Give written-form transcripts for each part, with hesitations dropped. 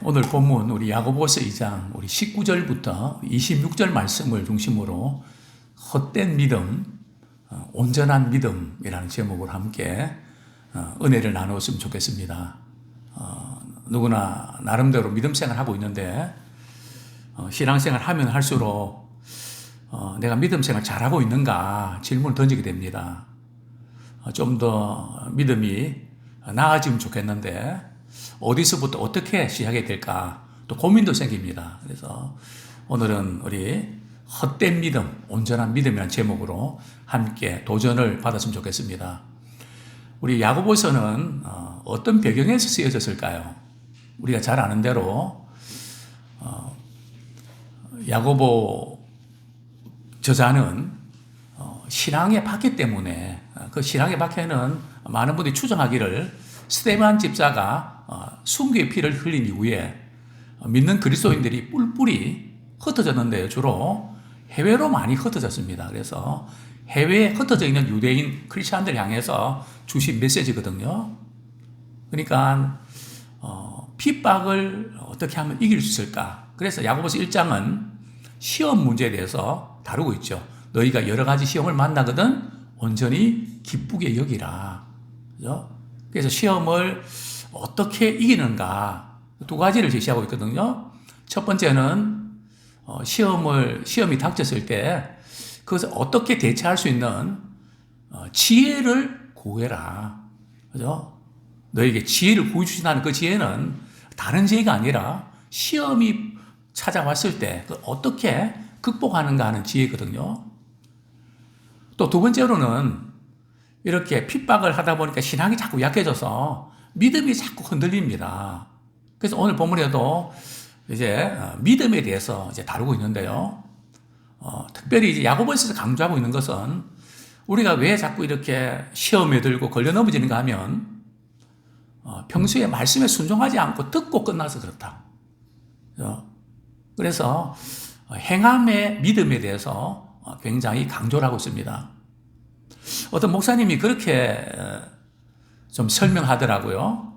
오늘 본문 우리 야고보서 2장 우리 19절부터 26절 말씀을 중심으로 헛된 믿음, 온전한 믿음이라는 제목으로 함께 은혜를 나누었으면 좋겠습니다. 누구나 나름대로 믿음 생활 하고 있는데 신앙생활 하면 할수록 내가 믿음 생활 잘하고 있는가 질문을 던지게 됩니다. 좀 더 믿음이 나아지면 좋겠는데 어디서부터 어떻게 시작해야 될까 또 고민도 생깁니다. 그래서 오늘은 우리 헛된 믿음, 온전한 믿음이라는 제목으로 함께 도전을 받았으면 좋겠습니다. 우리 야고보서는 어떤 배경에서 쓰여졌을까요? 우리가 잘 아는 대로 야고보 저자는 신앙의 박해 때문에 그 신앙의 박해는 많은 분들이 추정하기를 스데반 집사가 순교의 피를 흘린 이후에 믿는 그리스도인들이 뿔뿔이 흩어졌는데요. 주로 해외로 많이 흩어졌습니다. 그래서 해외에 흩어져 있는 유대인 크리스찬들 향해서 주신 메시지거든요. 그러니까 핍박을 어떻게 하면 이길 수 있을까? 그래서 야고보서 1장은 시험 문제에 대해서 다루고 있죠. 너희가 여러 가지 시험을 만나거든 온전히 기쁘게 여기라. 그죠? 그래서 시험을 어떻게 이기는가 두 가지를 제시하고 있거든요. 첫 번째는 시험이 닥쳤을 때 그것을 어떻게 대처할 수 있는 지혜를 구해라. 그죠? 너에게 지혜를 구해 주신다는 그 지혜는 다른 지혜가 아니라 시험이 찾아왔을 때 어떻게 극복하는가 하는 지혜거든요. 또 두 번째로는 이렇게 핍박을 하다 보니까 신앙이 자꾸 약해져서 믿음이 자꾸 흔들립니다. 그래서 오늘 본문에도 이제 믿음에 대해서 이제 다루고 있는데요. 특별히 이제 야고보서에서 강조하고 있는 것은 우리가 왜 자꾸 이렇게 시험에 들고 걸려 넘어지는가 하면 평소에 말씀에 순종하지 않고 듣고 끝나서 그렇다. 그래서 행함의 믿음에 대해서 굉장히 강조를 하고 있습니다. 어떤 목사님이 그렇게 좀 설명하더라고요.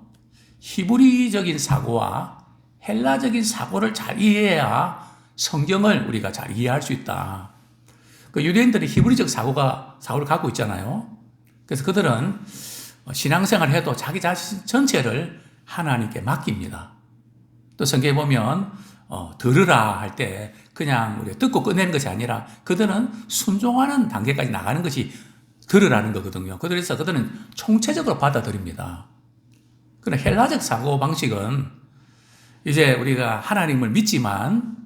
히브리적인 사고와 헬라적인 사고를 잘 이해해야 성경을 우리가 잘 이해할 수 있다. 그 유대인들이 히브리적 사고를 갖고 있잖아요. 그래서 그들은 신앙생활을 해도 자기 자신 전체를 하나님께 맡깁니다. 또 성경에 보면 들으라 할 때 그냥 우리가 듣고 끝내는 것이 아니라 그들은 순종하는 단계까지 나가는 것이 들으라는 거거든요. 그래서 그들은 총체적으로 받아들입니다. 그러나 헬라적 사고방식은 이제 우리가 하나님을 믿지만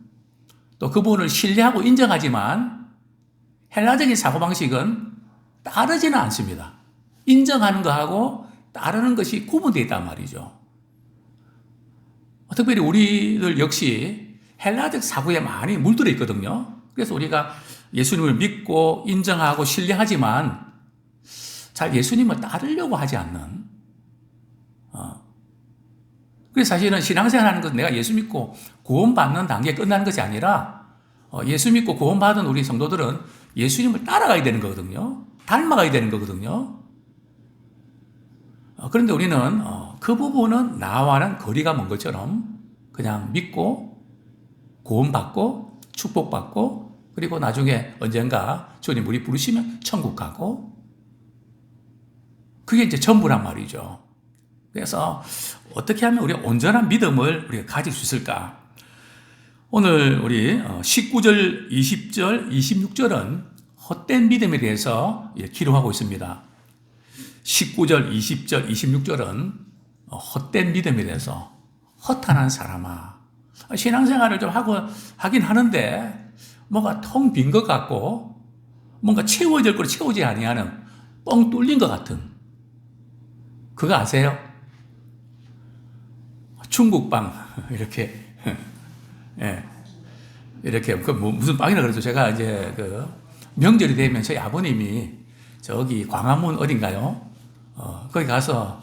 또 그분을 신뢰하고 인정하지만 헬라적인 사고방식은 따르지는 않습니다. 인정하는 것하고 따르는 것이 구분되어 있단 말이죠. 특별히 우리들 역시 헬라적 사고에 많이 물들어 있거든요. 그래서 우리가 예수님을 믿고 인정하고 신뢰하지만 잘 예수님을 따르려고 하지 않는. 그래서 사실은 신앙생활 하는 것은 내가 예수 믿고 구원받는 단계에 끝나는 것이 아니라 예수 믿고 구원받은 우리 성도들은 예수님을 따라가야 되는 거거든요. 닮아가야 되는 거거든요. 그런데 우리는 그 부분은 나와는 거리가 먼 것처럼 그냥 믿고 구원받고 축복받고 그리고 나중에 언젠가 주님 우리 부르시면 천국 가고 그게 이제 전부란 말이죠. 그래서 어떻게 하면 우리가 온전한 믿음을 우리가 가질 수 있을까? 오늘 우리 19절, 20절, 26절은 헛된 믿음에 대해서 기록하고 있습니다. 19절, 20절, 26절은 헛된 믿음에 대해서 허탄한 사람아. 신앙생활을 좀 하긴 하는데 뭔가 텅 빈 것 같고 뭔가 채워질 거로 채우지 아니하는 뻥 뚫린 것 같은 그거 아세요? 중국빵 이렇게 이렇게 무슨 빵이라 그러죠? 제가 이제 그 명절이 되면 저희 아버님이 저기 광화문 어딘가요? 거기 가서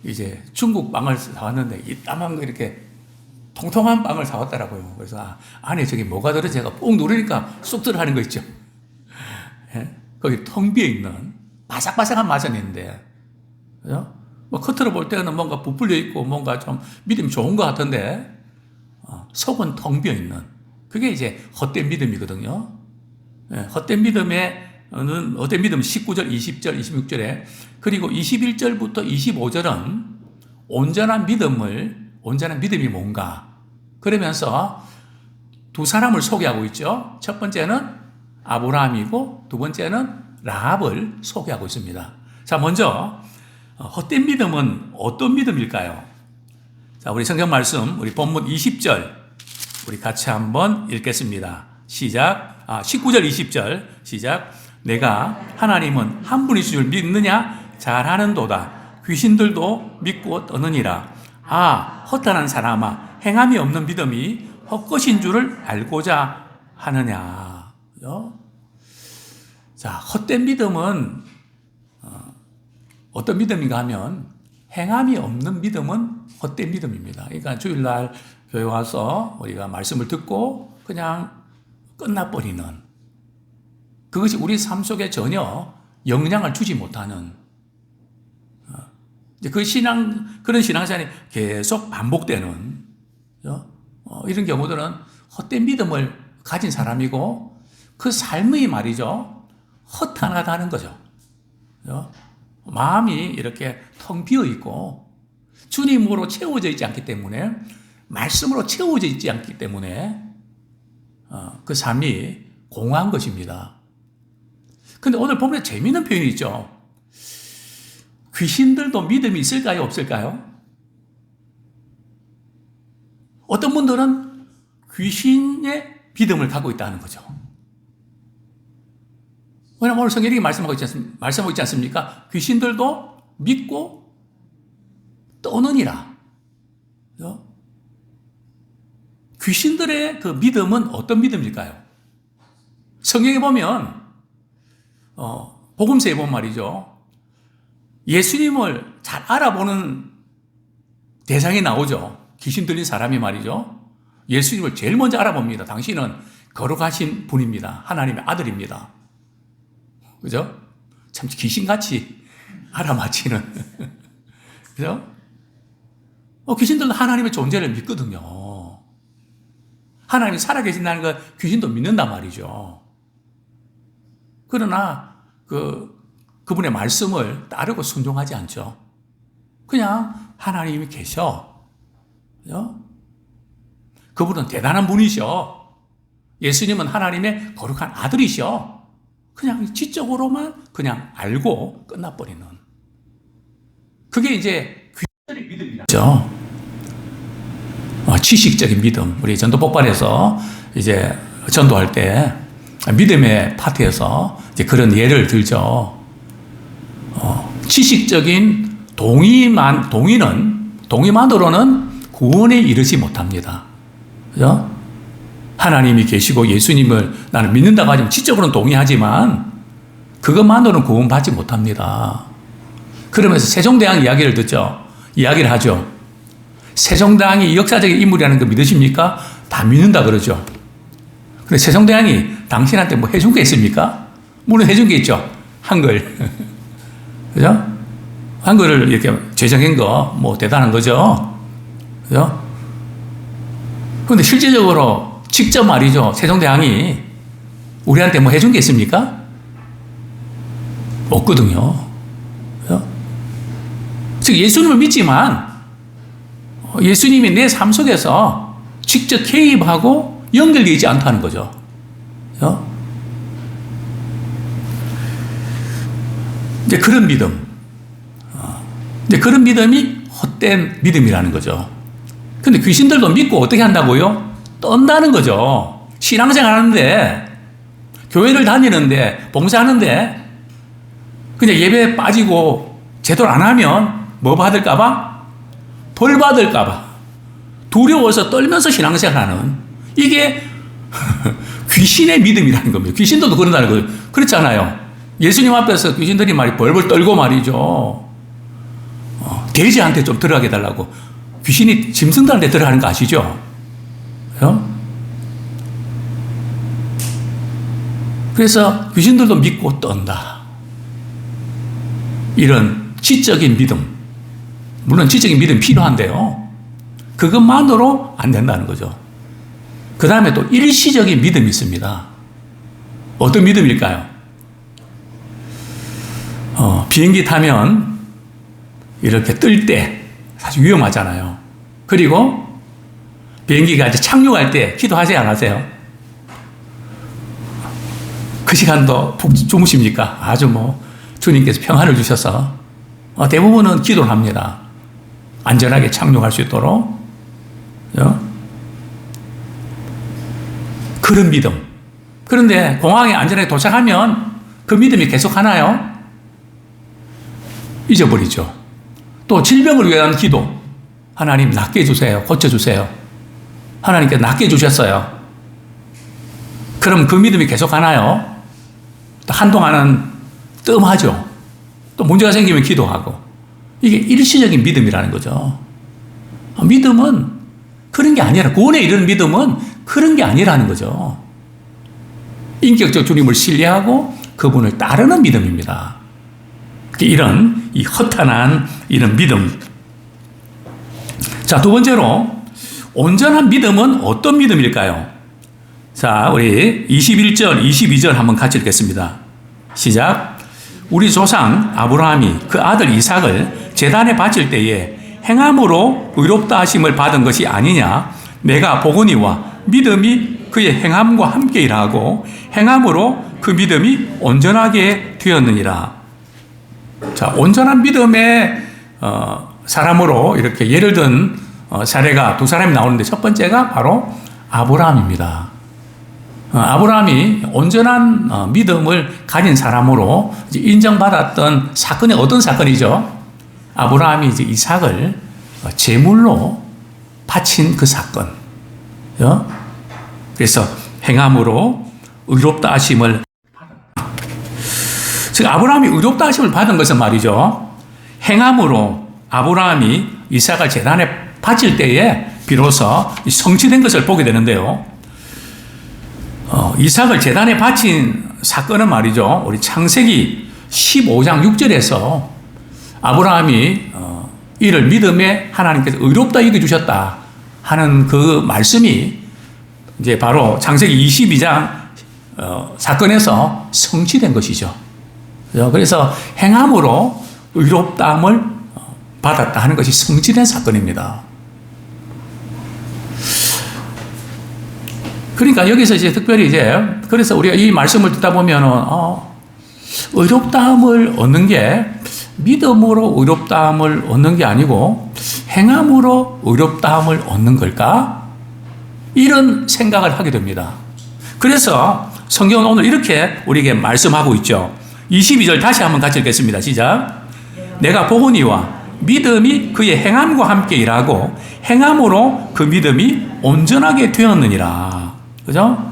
이제 중국 빵을 사왔는데 이따만 거 이렇게 통통한 빵을 사왔더라고요. 그래서 안에 저기 뭐가 들어 제가 뽕 누르니까 쑥 들어가는 거 있죠. 거기 텅 비어 있는 바삭바삭한 맛은 있는데, 그죠? 뭐 겉으로 볼 때는 뭔가 부풀려 있고 뭔가 좀 믿음이 좋은 것 같은데 속은 텅 비어 있는 그게 이제 헛된 믿음이거든요. 예, 헛된 믿음에는 헛된 믿음 19절, 20절, 26절에 그리고 21절부터 25절은 온전한 믿음이 뭔가 그러면서 두 사람을 소개하고 있죠. 첫 번째는 아브라함이고 두 번째는 라합을 소개하고 있습니다. 자, 먼저 헛된 믿음은 어떤 믿음일까요? 자, 우리 성경 말씀, 우리 본문 20절 우리 같이 한번 읽겠습니다. 시작. 19절 20절 시작. 내가 하나님은 한 분이신 줄 믿느냐? 잘하는도다. 귀신들도 믿고 떠느니라. 허탄한 사람아, 행함이 없는 믿음이 헛것인 줄을 알고자 하느냐. 자, 헛된 믿음은 어떤 믿음인가 하면 행함이 없는 믿음은 헛된 믿음입니다. 그러니까 주일날 교회 와서 우리가 말씀을 듣고 그냥 끝나버리는 그것이 우리 삶 속에 전혀 영향을 주지 못하는 그런 신앙생활이 계속 반복되는 이런 경우들은 헛된 믿음을 가진 사람이고 그 삶이 말이죠 허탄하다는 거죠. 마음이 이렇게 텅 비어 있고 주님으로 채워져 있지 않기 때문에 말씀으로 채워져 있지 않기 때문에 그 삶이 공허한 것입니다. 근데 오늘 보면 재미있는 표현이 있죠. 귀신들도 믿음이 있을까요? 없을까요? 어떤 분들은 귀신의 믿음을 갖고 있다는 거죠. 왜냐하면 오늘 성경이 말씀하고 있지 않습니까? 귀신들도 믿고 떠느니라. 귀신들의 그 믿음은 어떤 믿음일까요? 성경에 보면 복음서에 보면 말이죠. 예수님을 잘 알아보는 대상이 나오죠. 귀신 들린 사람이 말이죠. 예수님을 제일 먼저 알아봅니다. 당신은 거룩하신 분입니다. 하나님의 아들입니다. 그죠? 참 귀신같이 알아맞히는. 그죠? 귀신들도 하나님의 존재를 믿거든요. 하나님이 살아계신다는 걸 귀신도 믿는단 말이죠. 그러나 그분의 말씀을 따르고 순종하지 않죠. 그냥 하나님이 계셔. 그죠? 그분은 대단한 분이셔. 예수님은 하나님의 거룩한 아들이셔. 그냥 지적으로만 그냥 알고 끝나버리는. 그게 이제 귀신들의 믿음이죠. 지식적인 믿음. 우리 전도 폭발에서 이제 전도할 때 믿음의 파트에서 이제 그런 예를 들죠. 지식적인 동의만으로는 구원에 이르지 못합니다. 그죠? 하나님이 계시고 예수님을 나는 믿는다고 하지만 지적으로는 동의하지만 그것만으로는 구원받지 못합니다. 그러면서 세종대왕 이야기를 듣죠. 이야기를 하죠. 세종대왕이 역사적인 인물이라는 거 믿으십니까? 다 믿는다 그러죠. 근데 세종대왕이 당신한테 뭐 해준 게 있습니까? 물론 해준 게 있죠. 한글. 그죠? 한글을 이렇게 제정한 거, 뭐 대단한 거죠. 그죠? 근데 실제적으로 직접 말이죠. 세종대왕이 우리한테 뭐 해준 게 있습니까? 없거든요. 그죠? 즉, 예수님을 믿지만 예수님이 내 삶 속에서 직접 개입하고 연결되지 않다는 거죠. 그죠? 이제 그런 믿음. 이제 그런 믿음이 헛된 믿음이라는 거죠. 근데 귀신들도 믿고 어떻게 한다고요? 떤다는 거죠. 신앙생활 하는데, 교회를 다니는데, 봉사하는데, 그냥 예배에 빠지고 제대로 안 하면 뭐 받을까봐? 벌 받을까봐. 두려워서 떨면서 신앙생활하는 이게 귀신의 믿음이라는 겁니다. 귀신들도 그런다는 거예요. 그렇잖아요. 예수님 앞에서 귀신들이 벌벌 떨고 말이죠. 돼지한테 좀 들어가게 해달라고. 귀신이 짐승들한테 들어가는 거 아시죠? 그래서 귀신들도 믿고 떤다. 이런 지적인 믿음. 물론 지적인 믿음이 필요한데요. 그것만으로 안 된다는 거죠. 그 다음에 또 일시적인 믿음이 있습니다. 어떤 믿음일까요? 비행기 타면 이렇게 뜰 때 사실 위험하잖아요. 그리고 비행기가 이제 착륙할 때 기도하세요, 안 하세요? 그 시간도 푹 주무십니까? 아주 뭐 주님께서 평안을 주셔서 대부분은 기도를 합니다. 안전하게 착륙할 수 있도록. 그런 믿음. 그런데 공항에 안전하게 도착하면 그 믿음이 계속 하나요? 잊어버리죠. 또 질병을 위한 기도. 하나님 낫게 해주세요. 고쳐주세요. 하나님께 낫게 해주셨어요. 그럼 그 믿음이 계속 하나요? 또 한동안은 뜸하죠. 또 문제가 생기면 기도하고. 이게 일시적인 믿음이라는 거죠. 믿음은 그런 게 아니라, 구원에 이르는 믿음은 그런 게 아니라는 거죠. 인격적 주님을 신뢰하고 그분을 따르는 믿음입니다. 이런 이 허탄한 이런 믿음. 자, 두 번째로 온전한 믿음은 어떤 믿음일까요? 자, 우리 21절, 22절 한번 같이 읽겠습니다. 시작. 우리 조상 아브라함이 그 아들 이삭을 제단에 바칠 때에 행함으로 의롭다 하심을 받은 것이 아니냐? 내가 보거니와 믿음이 그의 행함과 함께 일하고 행함으로 그 믿음이 온전하게 되었느니라. 자, 온전한 믿음의 사람으로 이렇게 예를 든 사례가 두 사람이 나오는데 첫 번째가 바로 아브라함입니다. 아브라함이 온전한 믿음을 가진 사람으로 인정받았던 사건이 어떤 사건이죠? 아브라함이 이제 이삭을 제물로 바친 그 사건. 그래서 행함으로 의롭다 하심을 즉 아브라함이 의롭다 하심을 받은 것은 말이죠. 행함으로 아브라함이 이삭을 제단에 바칠 때에 비로소 성취된 것을 보게 되는데요. 이삭을 제단에 바친 사건은 말이죠. 우리 창세기 15장 6절에서 아브라함이 이를 믿음에 하나님께서 의롭다 여겨주셨다 하는 그 말씀이 이제 바로 창세기 22장 사건에서 성취된 것이죠. 그래서 행함으로 의롭다함을 받았다 하는 것이 성취된 사건입니다. 그러니까 여기서 이제 특별히 그래서 우리가 이 말씀을 듣다 보면은, 의롭다함을 얻는 게 믿음으로 의롭다함을 얻는 게 아니고 행함으로 의롭다함을 얻는 걸까? 이런 생각을 하게 됩니다. 그래서 성경은 오늘 이렇게 우리에게 말씀하고 있죠. 22절 다시 한번 같이 읽겠습니다. 시작. 내가 보거니와 믿음이 그의 행함과 함께 일하고 행함으로 그 믿음이 온전하게 되었느니라. 그죠?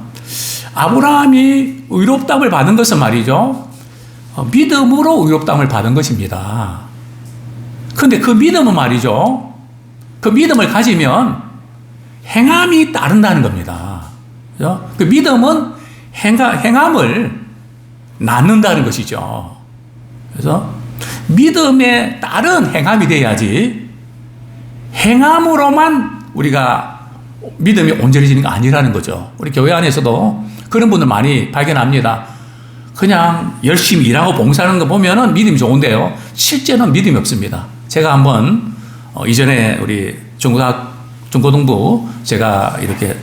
아브라함이 의롭다함을 받은 것은 말이죠. 믿음으로 의롭다함을 받은 것입니다. 그런데 그 믿음은 말이죠. 그 믿음을 가지면 행함이 따른다는 겁니다. 그죠? 그 믿음은 행함을 낳는다는 것이죠. 그래서 믿음에 따른 행함이 돼야지 행함으로만 우리가 믿음이 온전해지는 게 아니라는 거죠. 우리 교회 안에서도 그런 분들 많이 발견합니다. 그냥 열심히 일하고 봉사하는 거 보면은 믿음이 좋은데요. 실제는 믿음이 없습니다. 제가 한번 이전에 우리 중고등부 제가 이렇게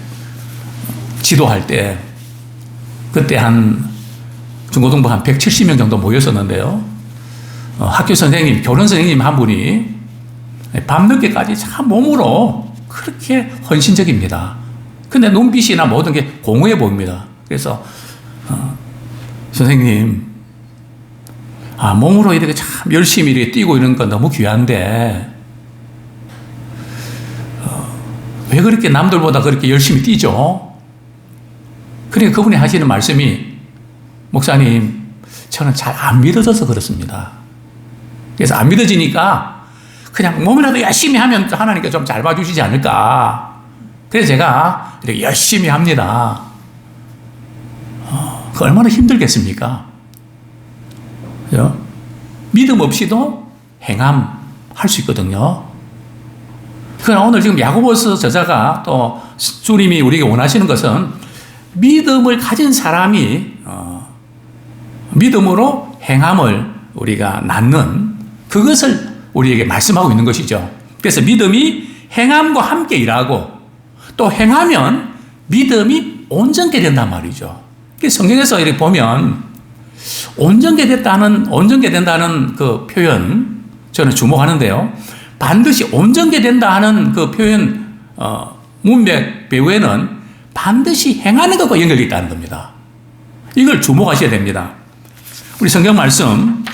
지도할 때 그때 중고등부 한 170명 정도 모였었는데요. 학교 선생님, 교련 선생님 한 분이 밤늦게까지 참 몸으로 그렇게 헌신적입니다. 근데 눈빛이나 모든 게 공허해 보입니다. 그래서 선생님, 몸으로 이렇게 참 열심히 이렇게 뛰고 이런 건 너무 귀한데 왜 그렇게 남들보다 그렇게 열심히 뛰죠? 그러니까 그분이 하시는 말씀이 목사님, 저는 잘 안 믿어져서 그렇습니다. 그래서 안 믿어지니까 그냥 몸이라도 열심히 하면 하나님께 좀 잘 봐주시지 않을까. 그래서 제가 이렇게 열심히 합니다. 그 얼마나 힘들겠습니까? 그죠? 믿음 없이도 행함, 할 수 있거든요. 그러나 오늘 지금 야고보서 저자가 또 주님이 우리에게 원하시는 것은 믿음을 가진 사람이 믿음으로 행함을 우리가 낳는 그것을 우리에게 말씀하고 있는 것이죠. 그래서 믿음이 행함과 함께 일하고 또 행하면 믿음이 온전케 된단 말이죠. 성경에서 이렇게 보면 온전케 된다는 그 표현 저는 주목하는데요. 반드시 온전케 된다 하는 그 표현 문맥 배후에는 반드시 행하는 것과 연결이 있다는 겁니다. 이걸 주목하셔야 됩니다. 우리 성경 말씀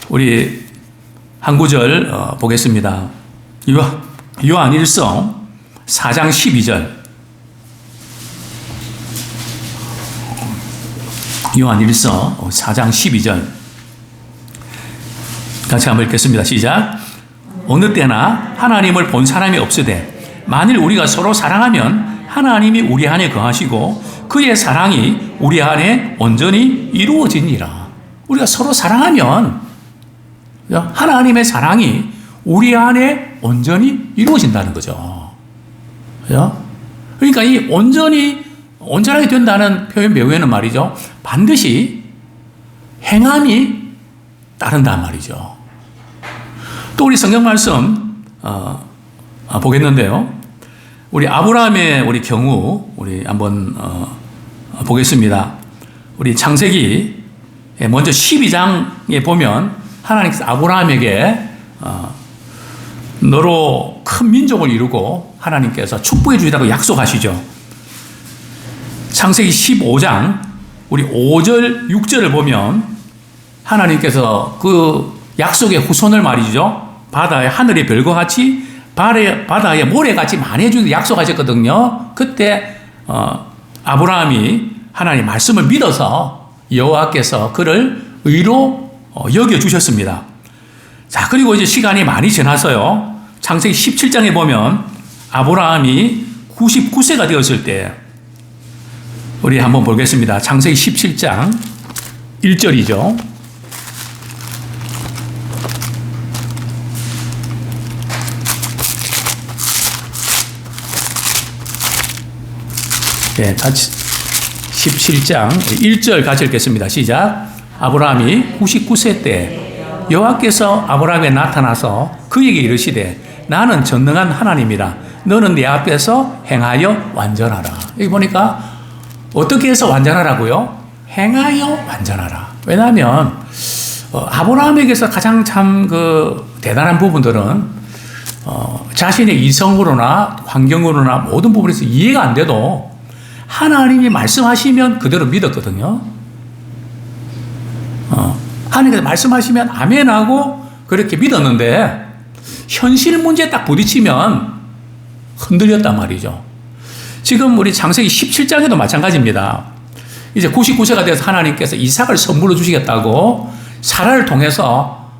우리 한 구절 보겠습니다. 요한일서 4장 12절. 요한일서 4장 12절. 같이 한번 읽겠습니다. 시작. 어느 때나 하나님을 본 사람이 없으되 만일 우리가 서로 사랑하면 하나님이 우리 안에 거하시고 그의 사랑이 우리 안에 온전히 이루어지니라. 우리가 서로 사랑하면 하나님의 사랑이 우리 안에 온전히 이루어진다는 거죠. 그러니까 이 온전하게 된다는 표현 배후에는 말이죠. 반드시 행함이 따른단 말이죠. 또 우리 성경 말씀 보겠는데요. 우리 아브라함의 우리 경우 우리 한번 보겠습니다. 우리 창세기 먼저 12장에 보면 하나님께서 아브라함에게 너로 큰 민족을 이루고 하나님께서 축복해 주시다고 약속하시죠. 창세기 15장 우리 5절 6절을 보면 하나님께서 그 약속의 후손을 말이죠. 바다의 하늘의 별과 같이 바다의 모래같이 많이 해주기로 약속하셨거든요. 그때 아브라함이 하나님 말씀을 믿어서 여호와께서 그를 의로 여겨주셨습니다. 자, 그리고 이제 시간이 많이 지나서요. 창세기 17장에 보면 아브라함이 99세가 되었을 때 우리 한번 보겠습니다. 창세기 17장 1절이죠. 네, 같이 17장 1절 같이 읽겠습니다. 시작. 아브라함이 99세 때 여호와께서 아브라함에 나타나서 그에게 이르시되 나는 전능한 하나님이라 너는 내 앞에서 행하여 완전하라. 여기 보니까 어떻게 해서 완전하라고요? 행하여 완전하라. 왜냐하면 아브라함에게서 가장 참 대단한 부분들은 자신의 이성으로나 환경으로나 모든 부분에서 이해가 안 돼도 하나님이 말씀하시면 그대로 믿었거든요. 하나님께서 말씀하시면 아멘하고 그렇게 믿었는데 현실 문제에 딱 부딪히면 흔들렸단 말이죠. 지금 우리 창세기 17장에도 마찬가지입니다. 이제 99세가 돼서 하나님께서 이삭을 선물로 주시겠다고 사라를 통해서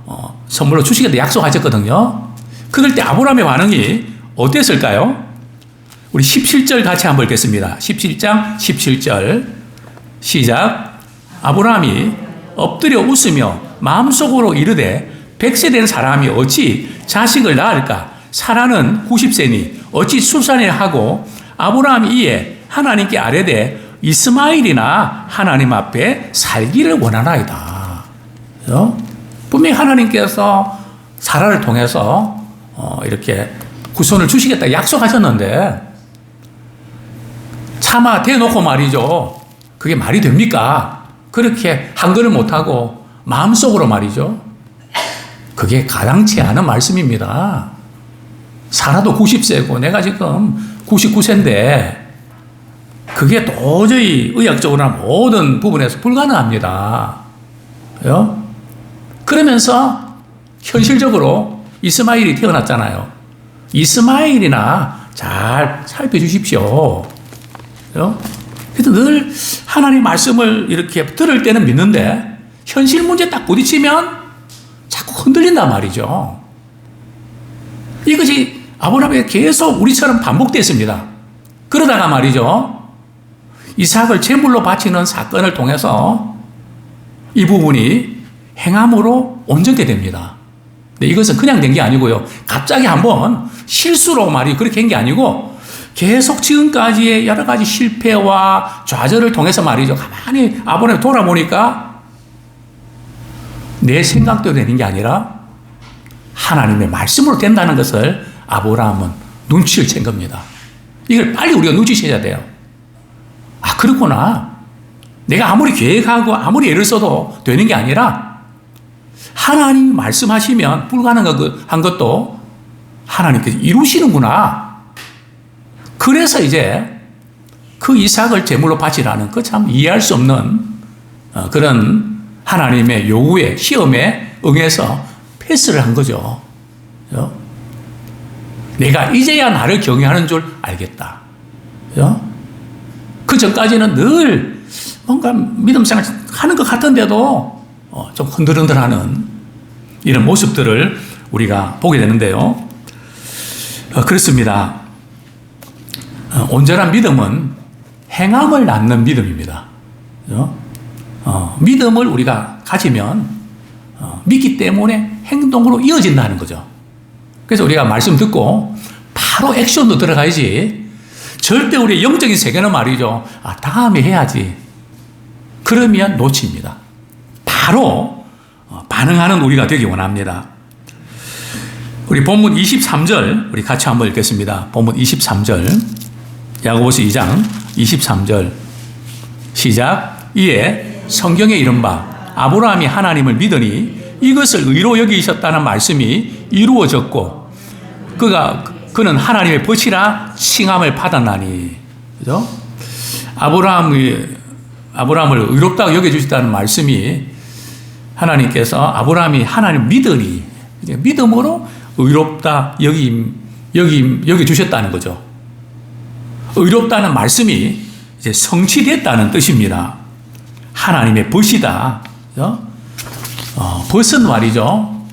선물로 주시겠다고 약속하셨거든요. 그럴 때 아브라함의 반응이 어땠을까요? 우리 17절 같이 한번 읽겠습니다. 17장 17절 시작. 아브라함이 엎드려 웃으며 마음속으로 이르되 100세 된 사람이 어찌 자식을 낳을까? 사라는 90세니 어찌 수산을 하고 아브라함이 이에 하나님께 아뢰되 이스마엘이나 하나님 앞에 살기를 원하나이다. 분명히 하나님께서 사라를 통해서 이렇게 후손을 주시겠다 약속하셨는데 차마 대놓고 말이죠. 그게 말이 됩니까? 그렇게 한글을 못하고 마음속으로 말이죠. 그게 가당치 않은 말씀입니다. 사라도 90세고 내가 지금 99세인데 그게 도저히 의학적으로나 모든 부분에서 불가능합니다. 그러면서 현실적으로 이스마엘이 태어났잖아요. 이스마엘이나 잘 살펴주십시오. 그래서 늘 하나님 말씀을 이렇게 들을 때는 믿는데 현실 문제 딱 부딪히면 자꾸 흔들린단 말이죠. 이것이 아브라함에게 계속 우리처럼 반복됐습니다. 그러다가 말이죠. 이삭을 제물로 바치는 사건을 통해서 이 부분이 행함으로 온전케 됩니다. 근데 이것은 그냥 된 게 아니고요. 갑자기 한번 실수로 말이 그렇게 한 게 아니고 계속 지금까지의 여러 가지 실패와 좌절을 통해서 말이죠. 가만히 아브라함이 돌아보니까 내 생각대로 되는 게 아니라 하나님의 말씀으로 된다는 것을 아브라함은 눈치를 챈 겁니다. 이걸 빨리 우리가 눈치채야 돼요. 아, 그렇구나. 내가 아무리 계획하고 아무리 애를 써도 되는 게 아니라 하나님이 말씀하시면 불가능한 것도 하나님께서 이루시는구나. 그래서 이제 그 이삭을 제물로 바치라는 그 참 이해할 수 없는 그런 하나님의 요구에 시험에 응해서 패스를 한 거죠. 그죠? 내가 이제야 나를 경외하는 줄 알겠다. 그죠? 그 전까지는 늘 뭔가 믿음 생활 하는 것 같은데도 좀 흔들흔들하는 이런 모습들을 우리가 보게 되는데요. 그렇습니다. 온전한 믿음은 행함을 낳는 믿음입니다. 그죠? 믿음을 우리가 가지면 믿기 때문에 행동으로 이어진다는 거죠. 그래서 우리가 말씀 듣고 바로 액션도 들어가야지. 절대 우리의 영적인 세계는 말이죠. 아, 다음에 해야지. 그러면 놓칩니다. 바로 반응하는 우리가 되기 원합니다. 우리 본문 23절 우리 같이 한번 읽겠습니다. 본문 23절 야고보서 2장 23절 시작. 이에 성경에 이른바 아브라함이 하나님을 믿으니 이것을 의로 여기셨다는 말씀이 이루어졌고 그는 하나님의 벗이라 칭함을 받았나니. 그죠? 아브라함을 의롭다고 여겨주셨다는 말씀이 하나님께서 아브라함이 하나님 믿으니 믿음으로 의롭다 여겨주셨다는 거죠. 의롭다는 말씀이 이제 성취됐다는 뜻입니다. 하나님의 벗이다. 그죠? 벗은 말이죠.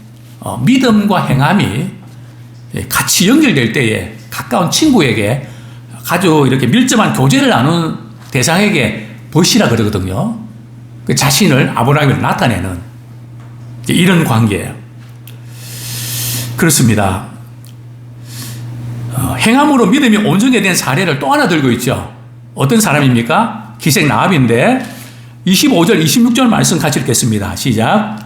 믿음과 행함이 같이 연결될 때에 가까운 친구에게 아주 이렇게 밀접한 교제를 나누는 대상에게 벗이라 그러거든요. 그 자신을 아브라함을 나타내는 이런 관계예요. 그렇습니다. 행함으로 믿음이 온전히 된 사례를 또 하나 들고 있죠. 어떤 사람입니까? 기생 라합인데 25절 26절 말씀 같이 읽겠습니다. 시작.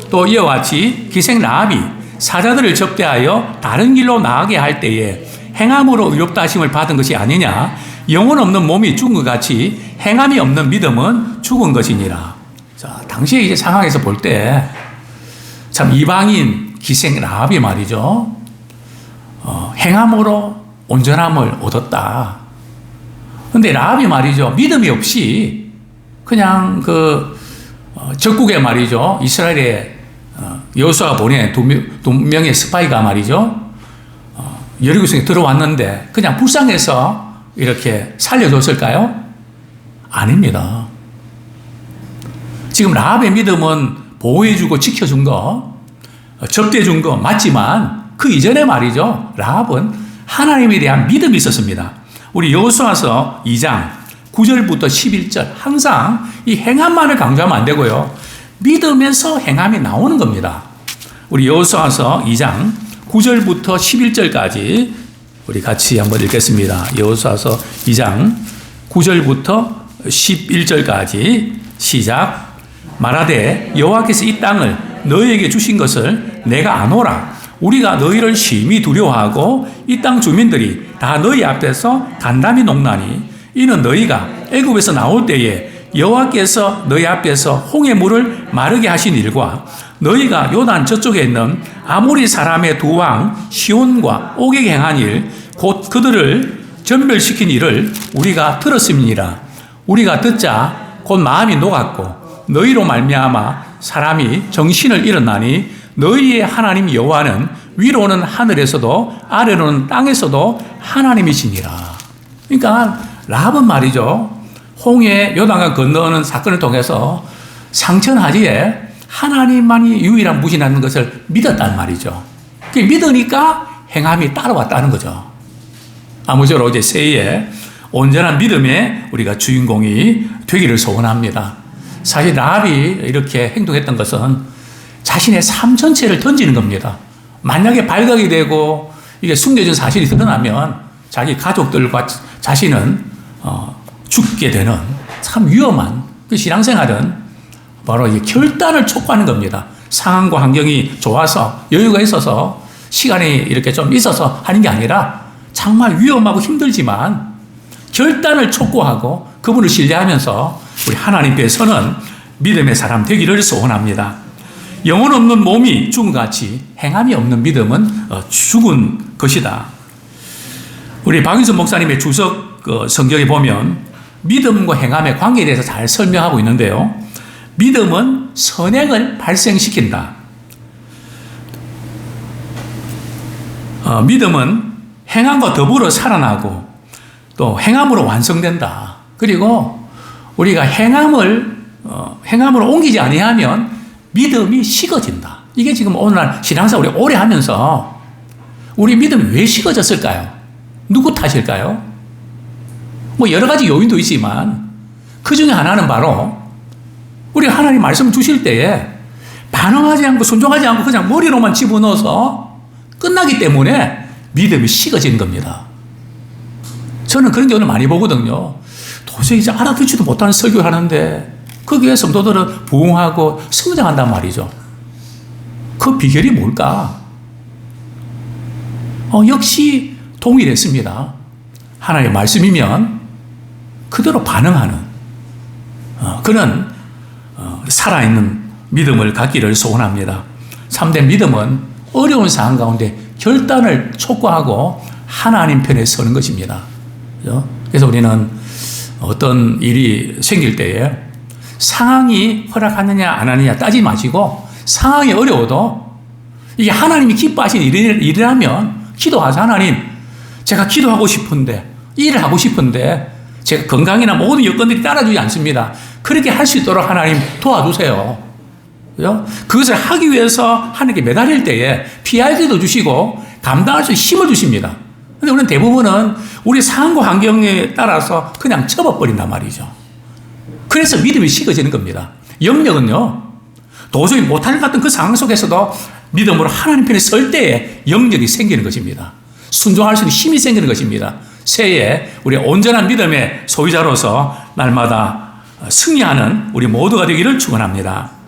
또 이와 같이 기생 라합이 사자들을 접대하여 다른 길로 나가게 할 때에 행함으로 의롭다 하심을 받은 것이 아니냐. 영혼 없는 몸이 죽은 것 같이 행함이 없는 믿음은 죽은 것이니라. 자, 당시에 이제 상황에서 볼 때 참 이방인 기생 라합이 말이죠. 행함으로 온전함을 얻었다. 근데 라합이 말이죠. 믿음이 없이 그냥 적국에 말이죠. 이스라엘에 여호수아가 보낸 두 명의 스파이가 말이죠. 여리고성에 들어왔는데 그냥 불쌍해서 이렇게 살려줬을까요? 아닙니다. 지금 라합의 믿음은 보호해주고 지켜준 거, 접대해준 거 맞지만 그 이전에 말이죠. 라합은 하나님에 대한 믿음이 있었습니다. 우리 여호수아서 2장 9절부터 11절 항상 이 행함만을 강조하면 안 되고요. 믿으면서 행함이 나오는 겁니다. 우리 여호수아서 2장 9절부터 11절까지 우리 같이 한번 읽겠습니다. 여호수아서 2장 9절부터 11절까지 시작. 말하되 여호와께서 이 땅을 너희에게 주신 것을 내가 아노라. 우리가 너희를 심히 두려워하고 이 땅 주민들이 다 너희 앞에서 간담이 녹나니 이는 너희가 애굽에서 나올 때에 여호와께서 너희 앞에서 홍해 물을 마르게 하신 일과 너희가 요단 저쪽에 있는 아모리 사람의 두 왕 시온과 옥에게 행한 일 곧 그들을 전멸시킨 일을 우리가 들었음이니라. 우리가 듣자 곧 마음이 녹았고 너희로 말미암아 사람이 정신을 잃었나니 너희의 하나님 여호와는 위로는 하늘에서도 아래로는 땅에서도 하나님이시니라. 그러니까 라합은 말이죠. 홍해 요단강 건너는 사건을 통해서 상천하지에 하나님만이 유일한 무신하는 것을 믿었단 말이죠. 믿으니까 행함이 따라왔다는 거죠. 아무쪼록 이제 새해에 온전한 믿음의 우리가 주인공이 되기를 소원합니다. 사실 라합이 이렇게 행동했던 것은 자신의 삶 전체를 던지는 겁니다. 만약에 발각이 되고 이게 숨겨진 사실이 드러나면 자기 가족들과 자신은 죽게 되는 참 위험한 그 신앙생활은 바로 이 결단을 촉구하는 겁니다. 상황과 환경이 좋아서 여유가 있어서 시간이 이렇게 좀 있어서 하는 게 아니라 정말 위험하고 힘들지만 결단을 촉구하고 그분을 신뢰하면서 우리 하나님께 서는 믿음의 사람 되기를 소원합니다. 영혼 없는 몸이 죽은 것 같이 행함이 없는 믿음은 죽은 것이다. 우리 박윤선 목사님의 주석 성경에 보면 믿음과 행함의 관계에 대해서 잘 설명하고 있는데요. 믿음은 선행을 발생시킨다. 믿음은 행함과 더불어 살아나고 또 행함으로 완성된다. 그리고 우리가 행함으로 옮기지 아니하면 믿음이 식어진다. 이게 지금 오늘날 신앙생활 우리 오래 하면서 우리 믿음이 왜 식어졌을까요? 누구 탓일까요? 뭐 여러 가지 요인도 있지만 그 중에 하나는 바로 우리 하나님 말씀 주실 때에 반응하지 않고 순종하지 않고 그냥 머리로만 집어넣어서 끝나기 때문에 믿음이 식어진 겁니다. 저는 그런 경우를 많이 보거든요. 도저히 이제 알아듣지도 못하는 설교를 하는데 거기에 성도들은 부흥하고 성장한단 말이죠. 그 비결이 뭘까? 역시 동일했습니다. 하나님의 말씀이면 그대로 반응하는 그런 살아있는 믿음을 갖기를 소원합니다. 참된 믿음은 어려운 상황 가운데 결단을 촉구하고 하나님 편에 서는 것입니다. 그래서 우리는 어떤 일이 생길 때에 상황이 허락하느냐 안 하느냐 따지지 마시고 상황이 어려워도 이게 하나님이 기뻐하신 일이라면 기도하세요. 하나님, 제가 기도하고 싶은데 일을 하고 싶은데 제가 건강이나 모든 여건들이 따라주지 않습니다. 그렇게 할 수 있도록 하나님 도와주세요. 그것을 하기 위해서 하나님께 매달릴 때에 피할 도 주시고 감당할 수 있는 힘을 주십니다. 그런데 우리는 대부분은 우리 상황과 환경에 따라서 그냥 접어버린단 말이죠. 그래서 믿음이 식어지는 겁니다. 영역은요, 도저히 못할 것 같은 그 상황 속에서도 믿음으로 하나님 편에 설 때에 영역이 생기는 것입니다. 순종할 수 있는 힘이 생기는 것입니다. 새해 우리 온전한 믿음의 소유자로서 날마다 승리하는 우리 모두가 되기를 축원합니다.